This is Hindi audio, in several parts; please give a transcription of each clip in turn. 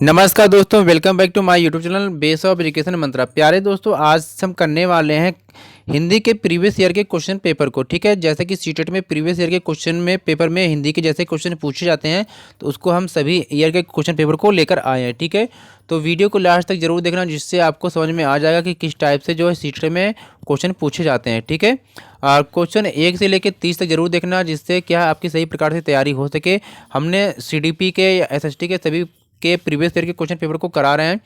नमस्कार दोस्तों, welcome back to my YouTube channel base of education Mantra. प्यारे दोस्तों, आज हम करने वाले हैं हिंदी के प्रीवियस ईयर के क्वेश्चन पेपर को। ठीक है, जैसे कि सीटेट में प्रीवियस ईयर के क्वेश्चन में पेपर में हिंदी के जैसे क्वेश्चन पूछे जाते हैं, तो उसको हम सभी ईयर के क्वेश्चन पेपर को लेकर आए हैं। ठीक है, तो वीडियो को लास्ट तक जरूर देखना, जिससे आपको समझ में आ जाएगा कि किस टाइप से जो है सीटेट में क्वेश्चन पूछे जाते हैं। ठीक है, और क्वेश्चन 1 से लेकर 30 तक जरूर देखना, जिससे क्या आपकी सही प्रकार से तैयारी हो सके। हमने CDP के या SST के सभी के प्रीवियस ईयर के क्वेश्चन पेपर को करा रहे हैं।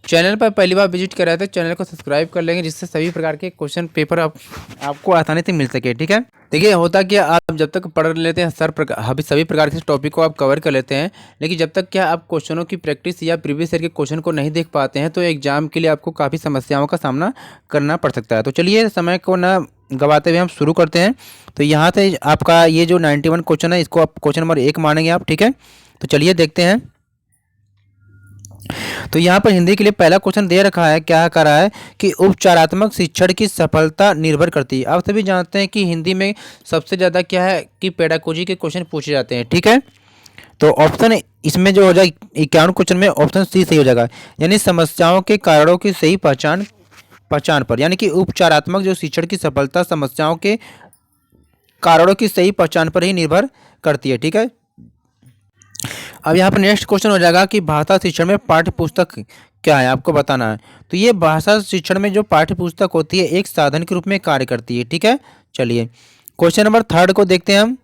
चैनल पर पहली बार विजिट कर रहे थे, चैनल को सब्सक्राइब कर लेंगे, जिससे सभी प्रकार के क्वेश्चन पेपर आपको आसानी से मिल सके। ठीक है, देखिए होता क्या, आप जब तक पढ़ लेते हैं सभी प्रकार के टॉपिक को आप कवर कर लेते हैं, लेकिन जब तक क्या आप क्वेश्चनों की प्रैक्टिस या प्रीवियस ईयर के क्वेश्चन को नहीं देख पाते हैं, तो एग्जाम के लिए आपको काफ़ी समस्याओं का सामना करना पड़ सकता है। तो चलिए समय को ना गवाते हुए हम शुरू करते हैं। तो यहाँ से आपका ये जो 91 क्वेश्चन है, इसको आप क्वेश्चन नंबर 1 मानेंगे आप। ठीक है, तो चलिए देखते हैं। तो यहाँ पर हिंदी के लिए पहला क्वेश्चन दे रखा है, क्या कर रहा है कि उपचारात्मक शिक्षण की सफलता निर्भर करती है। आप सभी जानते हैं कि हिंदी में सबसे ज़्यादा क्या है कि पेडागोजी के क्वेश्चन पूछे जाते हैं। ठीक है, तो ऑप्शन इसमें जो हो जाए 51 क्वेश्चन में ऑप्शन सी सही हो जाएगा, यानी समस्याओं के कारणों की सही पहचान पर, यानी कि उपचारात्मक जो शिक्षण की सफलता समस्याओं के कारणों की सही पहचान पर ही निर्भर करती है। ठीक है, अब यहाँ पर नेक्स्ट क्वेश्चन हो जाएगा कि भाषा शिक्षण में पाठ्य पुस्तक क्या है, आपको बताना है। तो ये भाषा शिक्षण में जो पाठ्य पुस्तक होती है, एक साधन के रूप में कार्य करती है। ठीक है, चलिए क्वेश्चन नंबर 3 को देखते हैं हम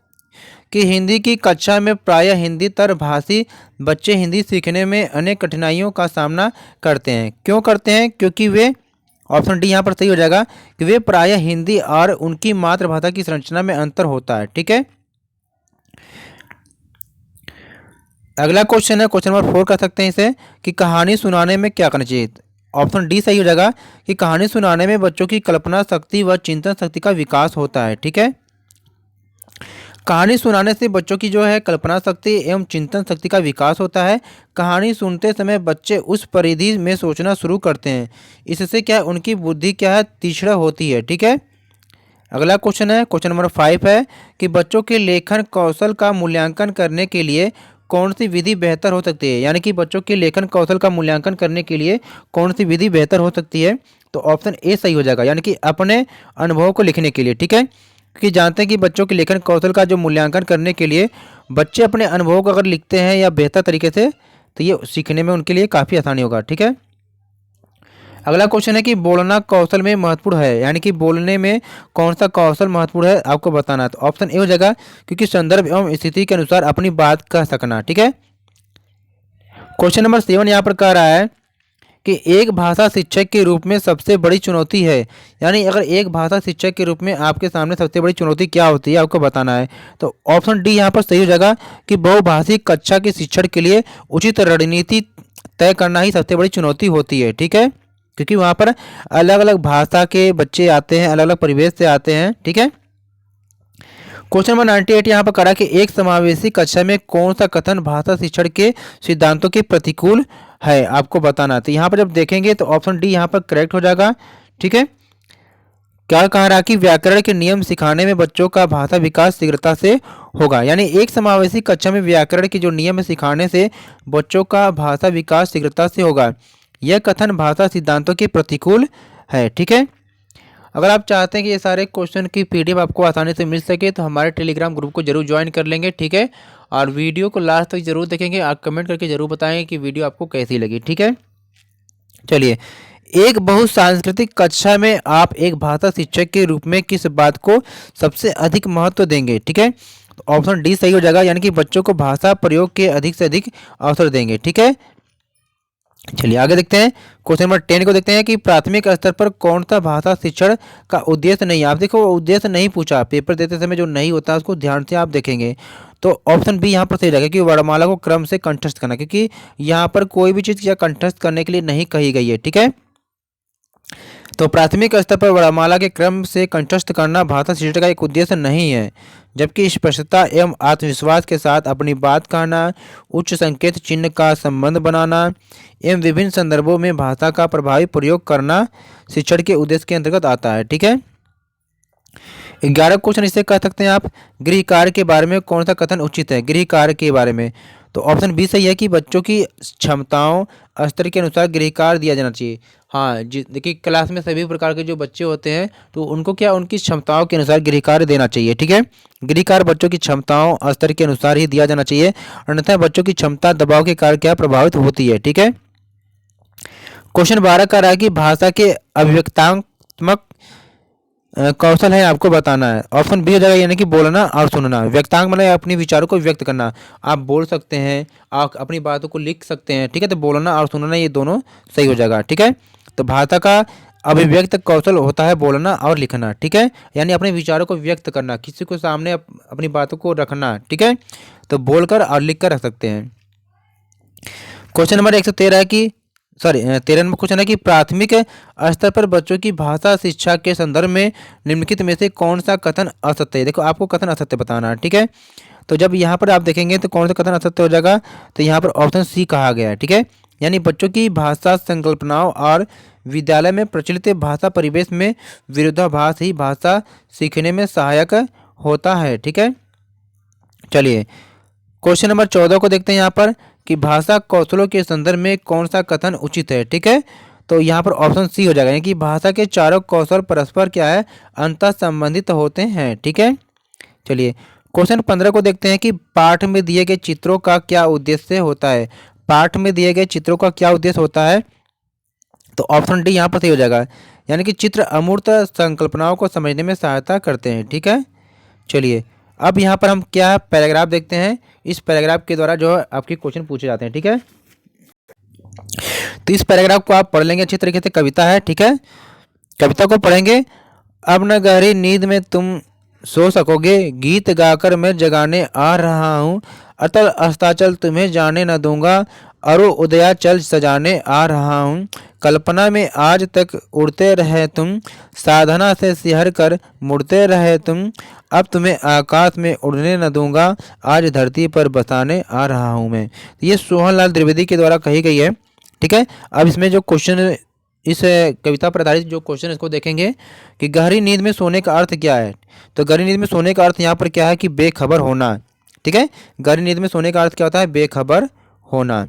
कि हिंदी की कक्षा में प्रायः हिंदी तरभाषी बच्चे हिंदी सीखने में अनेक कठिनाइयों का सामना करते हैं। क्यों करते हैं? क्योंकि वे, ऑप्शन डी यहाँ पर सही हो जाएगा, कि वे प्रायः हिंदी और उनकी मातृभाषा की संरचना में अंतर होता है। ठीक है, अगला क्वेश्चन है क्वेश्चन नंबर 4 कर सकते हैं इसे, कि कहानी सुनाने में क्या करना चाहिए। ऑप्शन डी सही हो जाएगा कि कहानी सुनाने में बच्चों की कल्पना शक्ति व चिंतन शक्ति का विकास होता है। ठीक है, कहानी सुनाने से बच्चों की जो है कल्पना शक्ति एवं चिंतन शक्ति का विकास होता है। कहानी सुनते समय बच्चे उस परिधि में सोचना शुरू करते हैं, इससे क्या उनकी बुद्धि क्या है तीक्ष्ण होती है। ठीक है, अगला क्वेश्चन है क्वेश्चन नंबर 5 है कि बच्चों के लेखन कौशल का मूल्यांकन करने के लिए कौन सी विधि बेहतर हो सकती है, यानी कि बच्चों के लेखन कौशल का मूल्यांकन करने के लिए कौन सी विधि बेहतर हो सकती है। तो ऑप्शन ए सही हो जाएगा, यानी कि अपने अनुभव को लिखने के लिए। ठीक है, क्योंकि जानते हैं कि बच्चों के लेखन कौशल का जो मूल्यांकन करने के लिए बच्चे अपने अनुभव को अगर लिखते हैं या बेहतर तरीके से, तो ये सीखने में उनके लिए काफ़ी आसानी होगा। ठीक है, अगला क्वेश्चन है कि बोलना कौशल में महत्वपूर्ण है, यानी कि बोलने में कौन सा कौशल महत्वपूर्ण है, आपको बताना है। तो ऑप्शन ए हो जाएगा, क्योंकि संदर्भ एवं स्थिति के अनुसार अपनी बात कह सकना। ठीक है, क्वेश्चन नंबर 7 यहाँ पर कह रहा है कि एक भाषा शिक्षक के रूप में सबसे बड़ी चुनौती है, यानी अगर एक भाषा शिक्षक के रूप में आपके सामने सबसे बड़ी चुनौती क्या होती है, आपको बताना है। तो ऑप्शन डी यहाँ पर सही हो जाएगा कि बहुभाषी कक्षा के शिक्षण के लिए उचित रणनीति तय करना ही सबसे बड़ी चुनौती होती है। ठीक है, क्योंकि वहाँ पर अलग अलग भाषा के बच्चे आते हैं, अलग अलग परिवेश से आते हैं। ठीक है, क्वेश्चन नंबर 98 यहाँ पर करा कि एक समावेशी कक्षा में कौन सा कथन भाषा शिक्षण के सिद्धांतों के प्रतिकूल है, आपको बताना। तो यहाँ पर जब देखेंगे तो ऑप्शन डी यहाँ पर करेक्ट हो जाएगा। ठीक है, क्या कह रहा कि व्याकरण के नियम सिखाने में बच्चों का भाषा विकास शीघ्रता से होगा, यानी एक समावेशी कक्षा में व्याकरण के जो नियम सिखाने से बच्चों का भाषा विकास शीघ्रता से होगा, यह कथन भाषा सिद्धांतों के प्रतिकूल है। ठीक है, अगर आप चाहते हैं कि ये सारे क्वेश्चन की PDF आपको आसानी से मिल सके, तो हमारे टेलीग्राम ग्रुप को जरूर ज्वाइन कर लेंगे। ठीक है, और वीडियो को लास्ट तक जरूर देखेंगे, आप कमेंट करके जरूर बताएं कि वीडियो आपको कैसी लगी। ठीक है, चलिए, एक बहुसांस्कृतिक कक्षा में आप एक भाषा शिक्षक के रूप में किस बात को सबसे अधिक महत्व देंगे। ठीक है, तो ऑप्शन डी सही हो जाएगा, यानी कि बच्चों को भाषा प्रयोग के अधिक से अधिक अवसर देंगे। ठीक है, चलिए आगे देखते हैं। क्वेश्चन नंबर 10 को देखते हैं कि प्राथमिक स्तर पर कौन सा भाषा शिक्षण का उद्देश्य नहीं है। आप देखो, उद्देश्य नहीं पूछा, पेपर देते समय जो नहीं होता है उसको ध्यान से आप देखेंगे। तो ऑप्शन बी यहाँ पर सही रहेगा कि वर्णमाला को क्रम से कंठस्थ करना, क्योंकि यहाँ पर कोई भी चीज़ कंठस्थ करने के लिए नहीं कही गई है। ठीक है, तो प्राथमिक स्तर पर वर्णमाला के क्रम से कंठस्थ करना भाषा शिक्षण का एक उद्देश्य नहीं है, जबकि स्पष्टता एवं आत्मविश्वास के साथ अपनी बात कहना, उच्च संकेत चिन्ह का संबंध बनाना एवं विभिन्न संदर्भों में भाषा का प्रभावी प्रयोग करना शिक्षण के उद्देश्य के अंतर्गत आता है। ठीक है, 11 क्वेश्चन इसे कह सकते हैं आप, गृह कार्य के बारे में कौन सा कथन उचित है। गृह कार्य के बारे में तो ऑप्शन बी सही है कि बच्चों की क्षमताओं स्तर के अनुसार गृह कार्य दिया जाना चाहिए। हाँ जी, देखिए क्लास में सभी प्रकार के जो बच्चे होते हैं तो उनको क्या उनकी क्षमताओं के अनुसार गृह कार्य देना चाहिए। ठीक है, गृह कार्य बच्चों की क्षमताओं स्तर के अनुसार ही दिया जाना चाहिए, अन्यथा बच्चों की क्षमता दबाव के कारण क्या प्रभावित होती है। ठीक है, क्वेश्चन 12 का रहा है कि भाषा के अभिव्यक्तात्मक कौशल है आपको बताना है। ऑप्शन बी हो जाएगा यानी कि बोलना और सुनना। व्यक्तांग मतलब अपने विचारों को व्यक्त करना। आप बोल सकते हैं, आप अपनी बातों को लिख सकते हैं। ठीक है, तो बोलना और सुनना ये दोनों सही हो जाएगा। ठीक है, तो भाषा का अभिव्यक्त कौशल होता है बोलना और लिखना। ठीक है, यानी अपने विचारों को व्यक्त करना, किसी को सामने अपनी बातों को रखना। ठीक है, तो बोलकर और लिख कर रख सकते हैं। क्वेश्चन नंबर 113 है कि 13 नंबर क्वेश्चन है कि प्राथमिक स्तर पर बच्चों की भाषा शिक्षा के संदर्भ में निम्नलिखित में से कौन सा कथन असत्य है। देखो आपको कथन असत्य बताना है। ठीक है, तो जब यहाँ पर आप देखेंगे तो कौन सा कथन असत्य हो जाएगा, तो यहाँ पर ऑप्शन सी कहा गया है। ठीक है, यानी बच्चों की भाषा संकल्पनाओं और विद्यालय में प्रचलित भाषा परिवेश में विरोधाभास ही भाषा सीखने में सहायक होता है। ठीक है, चलिए क्वेश्चन नंबर 14 को देखते हैं यहाँ पर कि भाषा कौशलों के संदर्भ में कौन सा कथन उचित है। ठीक है, तो यहाँ पर ऑप्शन सी हो जाएगा, यानी कि भाषा के चारों कौशल परस्पर क्या है अंतः संबंधित होते हैं। ठीक है, चलिए क्वेश्चन 15 को देखते हैं कि पाठ में दिए गए चित्रों का क्या उद्देश्य होता है। पाठ में दिए गए चित्रों का क्या उद्देश्य होता है, तो ऑप्शन डी यहाँ पर सही हो जाएगा, यानी कि चित्र अमूर्त संकल्पनाओं को समझने में सहायता करते हैं। ठीक है, चलिए अब यहाँ पर हम क्या पैराग्राफ देखते हैं। इस पैराग्राफ के द्वारा जो है आपके क्वेश्चन पूछे जाते हैं। ठीक है, तो इस पैराग्राफ को आप पढ़ लेंगे अच्छी तरीके से। कविता है, ठीक है, कविता को पढ़ेंगे। अब न गहरी नींद में तुम सो सकोगे, गीत गाकर मैं जगाने आ रहा हूँ, अतल अस्ताचल तुम्हें जाने न दूंगा, अरु उदयाचल सजाने आ रहा हूँ, कल्पना में आज तक उड़ते रहे तुम, साधना से सिहर कर मुड़ते रहे तुम, अब तुम्हें आकाश में उड़ने न दूंगा, आज धरती पर बसाने आ रहा हूँ मैं। ये सोहनलाल द्विवेदी के द्वारा कही गई है। ठीक है, अब इसमें जो क्वेश्चन इस कविता पर आधारित जो क्वेश्चन इसको देखेंगे कि गहरी नींद में सोने का अर्थ क्या है। तो गहरी नींद में सोने का अर्थ यहाँ पर क्या है कि बेखबर होना। ठीक है, गहरी नींद में सोने का अर्थ क्या होता है, बेखबर होना।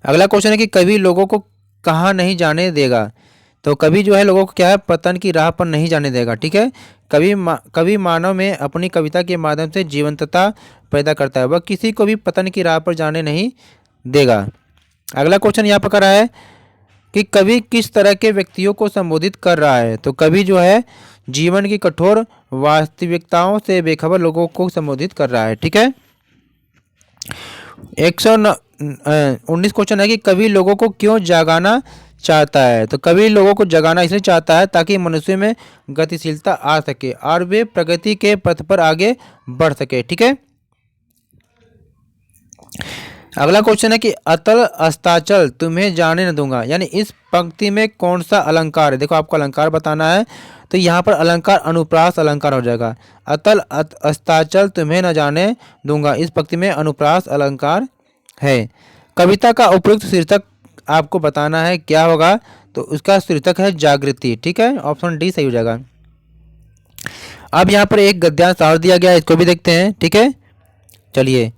अगला क्वेश्चन है कि कवि लोगों को कहाँ नहीं जाने देगा। तो कवि जो है लोगों को क्या है पतन की राह पर नहीं जाने देगा। ठीक है, कवि मानव में अपनी कविता के माध्यम से जीवंतता पैदा करता है, वह किसी को भी पतन की राह पर जाने नहीं देगा। अगला क्वेश्चन यहाँ पर कर रहा है कि कवि किस तरह के व्यक्तियों को संबोधित कर रहा है। तो कवि जो है जीवन की कठोर वास्तविकताओं से बेखबर लोगों को संबोधित कर रहा है। ठीक है, 119 क्वेश्चन है कि कवि लोगों को क्यों जगाना चाहता है। तो कवि लोगों को जगाना इसलिए चाहता है ताकि मनुष्य में गतिशीलता आ सके और वे प्रगति के पथ पर आगे बढ़ सके। ठीक है, अगला क्वेश्चन है कि अतल अस्ताचल तुम्हें जाने न दूंगा, यानी इस पंक्ति में कौन सा अलंकार है। देखो आपको अलंकार बताना है, तो यहाँ पर अलंकार अनुप्रास अलंकार हो जाएगा। अतल अस्ताचल तुम्हें न जाने दूंगा, इस पंक्ति में अनुप्रास अलंकार है। कविता का उपयुक्त शीर्षक आपको बताना है क्या होगा, तो उसका शीर्षक है जागृति। ठीक है, ऑप्शन डी सही हो जाएगा। अब यहाँ पर एक गद्यांश और दिया गया है, इसको भी देखते हैं। ठीक है, चलिए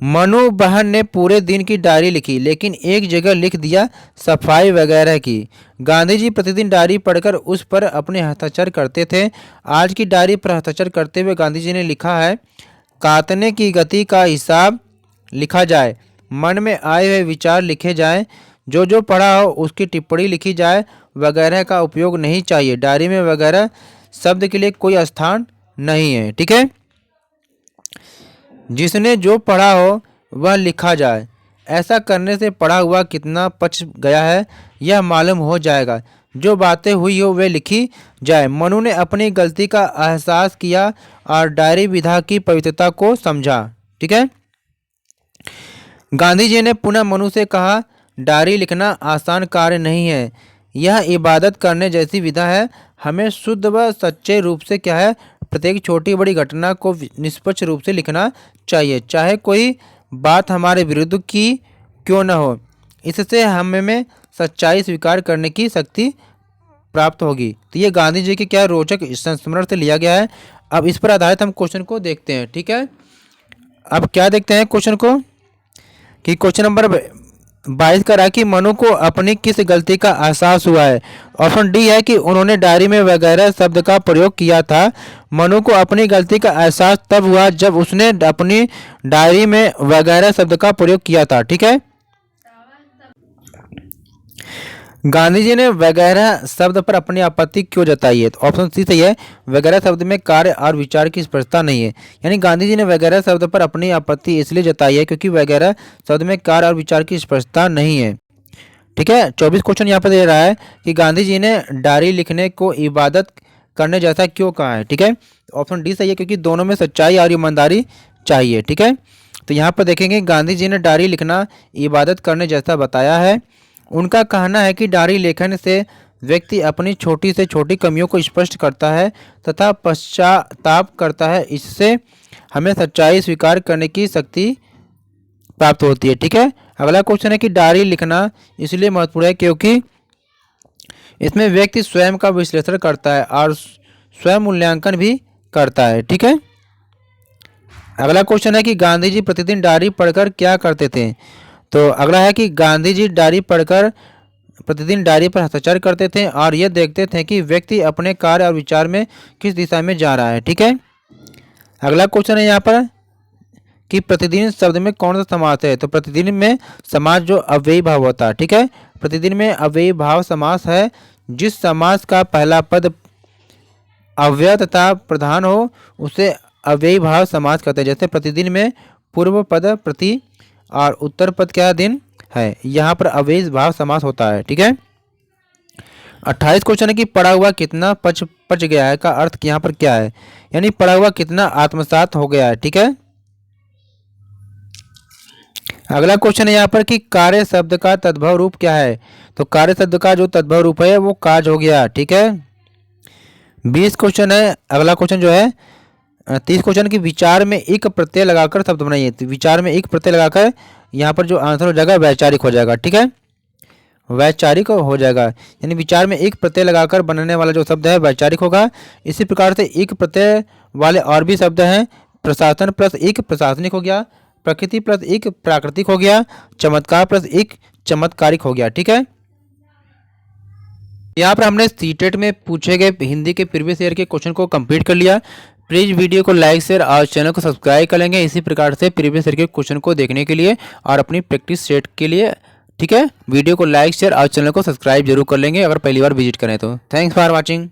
मनु बहन ने पूरे दिन की डायरी लिखी, लेकिन एक जगह लिख दिया सफाई वगैरह की। गांधी जी प्रतिदिन डायरी पढ़कर उस पर अपने हस्ताक्षर करते थे। आज की डायरी पर हस्ताक्षर करते हुए गांधी जी ने लिखा है, काटने की गति का हिसाब लिखा जाए, मन में आए हुए विचार लिखे जाएं, जो जो पढ़ा हो उसकी टिप्पणी लिखी जाए, वगैरह का उपयोग नहीं चाहिए। डायरी में वगैरह शब्द के लिए कोई स्थान नहीं है। ठीक है, जिसने जो पढ़ा हो वह लिखा जाए। ऐसा करने से पढ़ा हुआ कितना पच गया है यह मालूम हो जाएगा। जो बातें हुई हो वे लिखी जाए। मनु ने अपनी गलती का एहसास किया और डायरी विधा की पवित्रता को समझा। ठीक है, गांधी जी ने पुनः मनु से कहा, डायरी लिखना आसान कार्य नहीं है, यह इबादत करने जैसी विधा है। हमें शुद्ध व सच्चे रूप से क्या है प्रत्येक छोटी बड़ी घटना को निष्पक्ष रूप से लिखना चाहिए, चाहे कोई बात हमारे विरुद्ध की क्यों न हो। इससे हमें सच्चाई स्वीकार करने की शक्ति प्राप्त होगी। तो ये गांधी जी के क्या रोचक संस्मरण से लिया गया है। अब इस पर आधारित हम क्वेश्चन को देखते हैं। ठीक है, अब क्या देखते हैं क्वेश्चन को कि क्वेश्चन नंबर 22 का रहा कि मनु को अपनी किस गलती का एहसास हुआ है। ऑप्शन डी है कि उन्होंने डायरी में वगैरह शब्द का प्रयोग किया था। मनु को अपनी गलती का एहसास तब हुआ जब उसने अपनी डायरी में वगैरह शब्द का प्रयोग किया था। ठीक है। गांधी जी ने वगैरह शब्द पर अपनी आपत्ति क्यों जताई है। तो ऑप्शन सी सही है, वगैरह शब्द में कार्य और विचार की स्पष्टता नहीं है। यानी गांधी जी ने वगैरह शब्द पर अपनी आपत्ति इसलिए जताई है क्योंकि वगैरह शब्द में कार्य और विचार की स्पष्टता नहीं है। ठीक है। 24 क्वेश्चन यहाँ पर दे रहा है कि गांधी जी ने डायरी लिखने को इबादत करने जैसा क्यों कहा है। ठीक है। ऑप्शन डी सही है, क्योंकि दोनों में सच्चाई और ईमानदारी चाहिए। ठीक है। तो यहाँ पर देखेंगे गांधी जी ने डायरी लिखना इबादत करने जैसा बताया है। उनका कहना है कि डायरी लेखन से व्यक्ति अपनी छोटी से छोटी कमियों को स्पष्ट करता है तथा पश्चाताप करता है। इससे हमें सच्चाई स्वीकार करने की शक्ति प्राप्त होती है। ठीक है। अगला क्वेश्चन है कि डायरी लिखना इसलिए महत्वपूर्ण है क्योंकि इसमें व्यक्ति स्वयं का विश्लेषण करता है और स्वयं मूल्यांकन भी करता है। ठीक है। अगला क्वेश्चन है कि गांधी जी प्रतिदिन डायरी पढ़कर क्या करते थे। तो अगला है कि गांधी जी डायरी पढ़कर प्रतिदिन डायरी पर हस्ताक्षर करते थे और यह देखते थे कि व्यक्ति अपने कार्य और विचार में किस दिशा में जा रहा है। ठीक है। अगला क्वेश्चन है यहाँ पर कि प्रतिदिन शब्द में कौन सा समास है। तो प्रतिदिन में समास जो अव्ययी भाव होता है। ठीक है। प्रतिदिन में अव्ययी भाव समास है जिस समास का पहला पद अव्यय तथा प्रधान हो उसे अव्ययी भाव समास कहते हैं। जैसे प्रतिदिन में पूर्व पद प्रति और उत्तर पद क्या दिन है, यहाँ पर अव्ययी भाव समास होता है। ठीक है। 28 क्वेश्चन है कि पढ़ा हुआ कितना पच गया है का अर्थ यहाँ पर क्या है। यानी पढ़ा हुआ कितना आत्मसात हो गया है। ठीक है। अगला क्वेश्चन है यहाँ पर कि कार्य शब्द का तद्भव रूप क्या है। तो कार्य शब्द का जो तद्भव रूप है वो काज हो गया। ठीक है। 20 क्वेश्चन है। अगला क्वेश्चन जो है 30 क्वेश्चन की विचार में एक प्रत्यय लगाकर शब्द बनाइए। तो विचार में एक प्रत्यय लगाकर यहाँ पर जो आंसर हो जाएगा वैचारिक हो जाएगा। ठीक है। वैचारिक हो जाएगा, यानी विचार में एक प्रत्यय लगाकर बनने वाला जो शब्द है वैचारिक होगा। इसी प्रकार से एक प्रत्यय वाले और भी शब्द हैं। प्रशासन प्लस एक प्रशासनिक हो गया, प्रकृति प्लस एक प्राकृतिक हो गया, चमत्कार प्लस एक चमत्कारिक हो गया। ठीक है। यहाँ पर हमने सीटेट में पूछे गए हिंदी के प्रीवियस ईयर के क्वेश्चन को कंप्लीट कर लिया। प्लीज़ वीडियो को लाइक शेयर और चैनल को सब्सक्राइब कर लेंगे इसी प्रकार से प्रीवियस ईयर के क्वेश्चन को देखने के लिए और अपनी प्रैक्टिस सेट के लिए। ठीक है। वीडियो को लाइक शेयर और चैनल को सब्सक्राइब जरूर कर लेंगे अगर पहली बार विजिट करें तो। Thanks for watching.